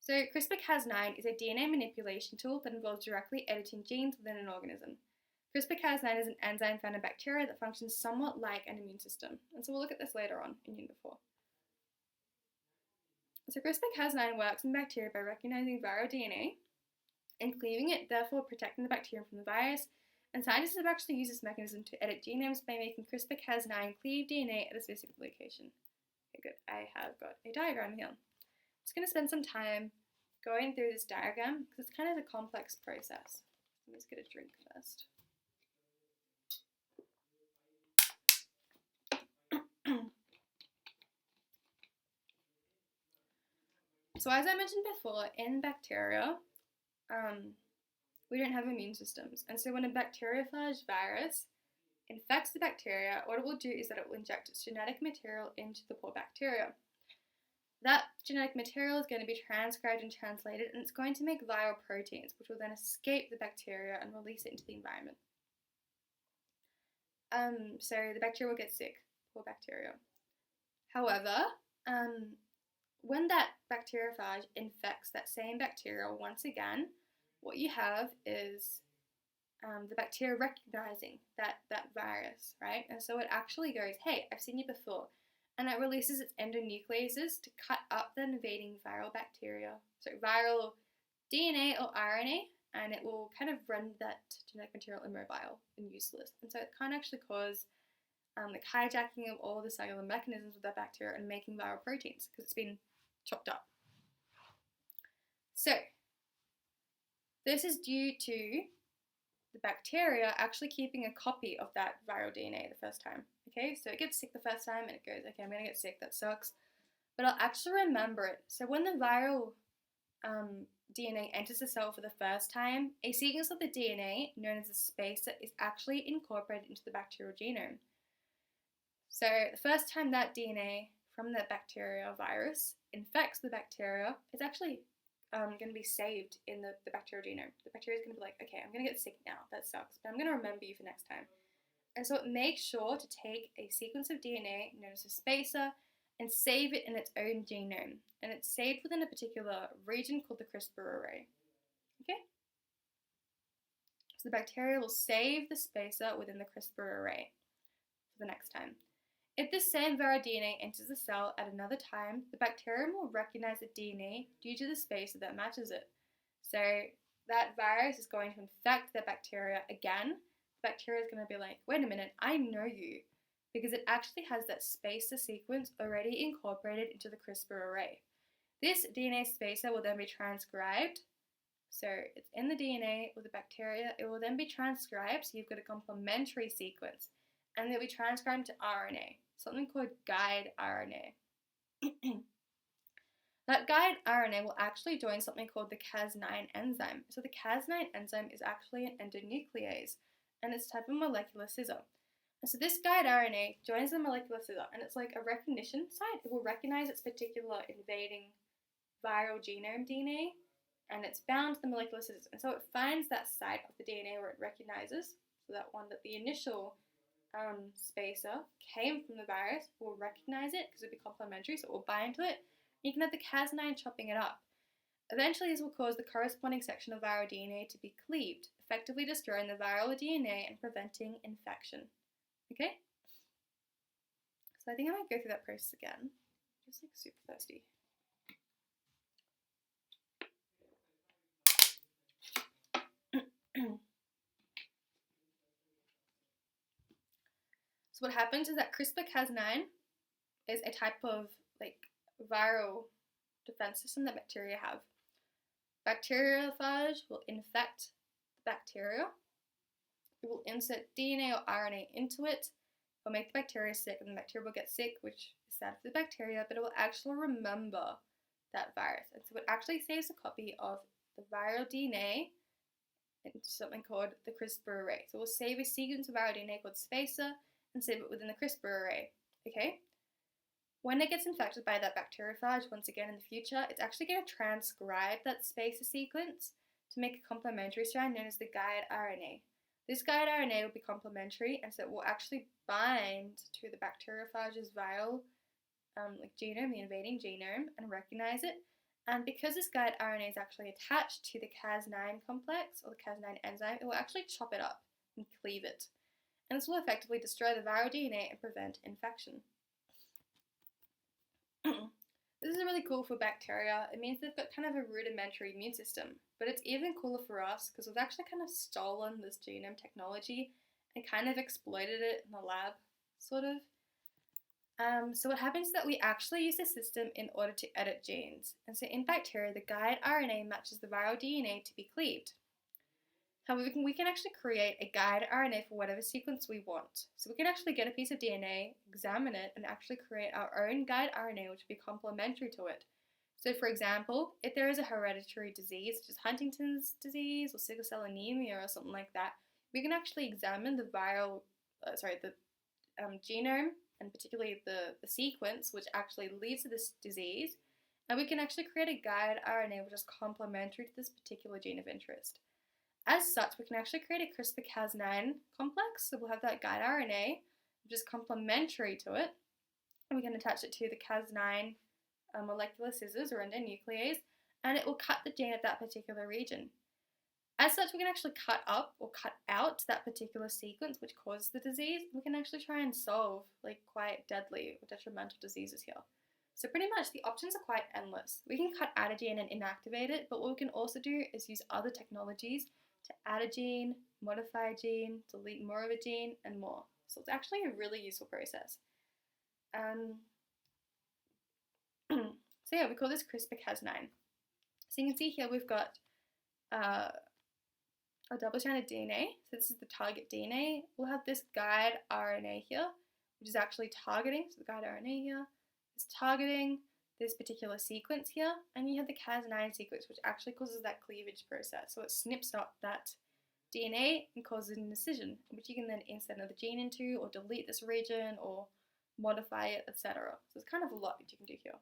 So CRISPR-Cas9 is a DNA manipulation tool that involves directly editing genes within an organism. CRISPR-Cas9 is an enzyme found in bacteria that functions somewhat like an immune system. And so we'll look at this later on in Unit 4. So CRISPR-Cas9 works in bacteria by recognizing viral DNA and cleaving it, therefore protecting the bacterium from the virus. And scientists have actually used this mechanism to edit genomes by making CRISPR-Cas9 cleave DNA at a specific location. Okay, good. I have got a diagram here. I'm just going to spend some time going through this diagram because it's kind of a complex process. Let me just get a drink first. So as I mentioned before, in bacteria, we don't have immune systems. And so when a bacteriophage virus infects the bacteria, what it will do is that it will inject its genetic material into the poor bacteria. That genetic material is going to be transcribed and translated, and it's going to make viral proteins, which will then escape the bacteria and release it into the environment. So the bacteria will get sick, poor bacteria. However, when that bacteriophage infects that same bacteria once again, what you have is the bacteria recognizing that virus, right? And so it actually goes, hey, I've seen you before. And it releases its endonucleases to cut up the invading viral bacteria, so viral DNA or RNA, and it will kind of render that genetic material immobile and useless. And so it can actually cause like hijacking of all the cellular mechanisms of that bacteria and making viral proteins because it's been chopped up. So this is due to the bacteria actually keeping a copy of that viral DNA the first time. Okay, so it gets sick the first time and it goes, okay, I'm going to get sick, that sucks. But I'll actually remember it. So when the viral DNA enters the cell for the first time, a sequence of the DNA, known as a spacer, is actually incorporated into the bacterial genome. So the first time that DNA from that bacterial virus infects the bacteria, it's actually going to be saved in the bacterial genome. The bacteria is going to be like, okay, I'm going to get sick now, that sucks, but I'm going to remember you for next time. And so it makes sure to take a sequence of DNA known as a spacer and save it in its own genome. And it's saved within a particular region called the CRISPR array. Okay? So the bacteria will save the spacer within the CRISPR array for the next time. If the same viral DNA enters the cell at another time, the bacterium will recognize the DNA due to the spacer that matches it. So that virus is going to infect the bacteria again. The bacteria is going to be like, wait a minute, I know you, because it actually has that spacer sequence already incorporated into the CRISPR array. This DNA spacer will then be transcribed. So it's in the DNA with the bacteria. It will then be transcribed, so you've got a complementary sequence. And they'll be transcribed to RNA, something called guide RNA. That guide RNA will actually join something called the Cas9 enzyme. So the Cas9 enzyme is actually an endonuclease, and it's a type of molecular scissor. And so this guide RNA joins the molecular scissor, and it's like a recognition site. It will recognize its particular invading viral genome DNA, and it's bound to the molecular scissors. And so it finds that site of the DNA where it recognizes, so that one that the initial spacer came from the virus, will recognize it because it'll be complementary, so it will bind to it. You can have the Cas9 chopping it up. Eventually, this will cause the corresponding section of viral DNA to be cleaved, effectively destroying the viral DNA and preventing infection. Okay? So I think I might go through that process again. Just like super thirsty. So what happens is that CRISPR-Cas9 is a type of like viral defense system that bacteria have. Bacteriophage will infect the bacteria. It will insert DNA or RNA into it. It will make the bacteria sick, and the bacteria will get sick, which is sad for the bacteria, but it will actually remember that virus. And so it actually saves a copy of the viral DNA into something called the CRISPR array. So we'll save a sequence of viral DNA called spacer and save it within the CRISPR array. Okay? When it gets infected by that bacteriophage, once again in the future, it's actually going to transcribe that spacer sequence to make a complementary strand known as the guide RNA. This guide RNA will be complementary, and so it will actually bind to the bacteriophage's viral genome, the invading genome, and recognize it. And because this guide RNA is actually attached to the Cas9 complex, or the Cas9 enzyme, it will actually chop it up and cleave it. And this will effectively destroy the viral DNA and prevent infection. This is really cool for bacteria. It means they've got kind of a rudimentary immune system. But it's even cooler for us because we've actually kind of stolen this genome technology and kind of exploited it in the lab, sort of. So what happens is that we actually use the system in order to edit genes. And so in bacteria, the guide RNA matches the viral DNA to be cleaved. However, we can actually create a guide RNA for whatever sequence we want. So we can actually get a piece of DNA, examine it, and actually create our own guide RNA which will be complementary to it. So for example, if there is a hereditary disease such as Huntington's disease or sickle cell anemia or something like that, we can actually examine the genome, and particularly the sequence which actually leads to this disease, and we can actually create a guide RNA which is complementary to this particular gene of interest. As such, we can actually create a CRISPR-Cas9 complex, so we'll have that guide RNA, which is complementary to it, and we can attach it to the Cas9 molecular scissors or endonuclease, and it will cut the gene at that particular region. As such, we can actually cut up or cut out that particular sequence which causes the disease. We can actually try and solve quite deadly or detrimental diseases here. So pretty much the options are quite endless. We can cut out a gene and inactivate it, but what we can also do is use other technologies to add a gene, modify a gene, delete more of a gene, and more. So it's actually a really useful process. So yeah, we call this CRISPR-Cas9. So you can see here we've got a double-stranded DNA. So this is the target DNA. We'll have this guide RNA here, which is actually targeting. So the guide RNA here is targeting this particular sequence here, and you have the Cas9 sequence, which actually causes that cleavage process. So it snips up that DNA and causes an incision, which you can then insert another gene into, or delete this region, or modify it, etc. So there's kind of a lot that you can do here.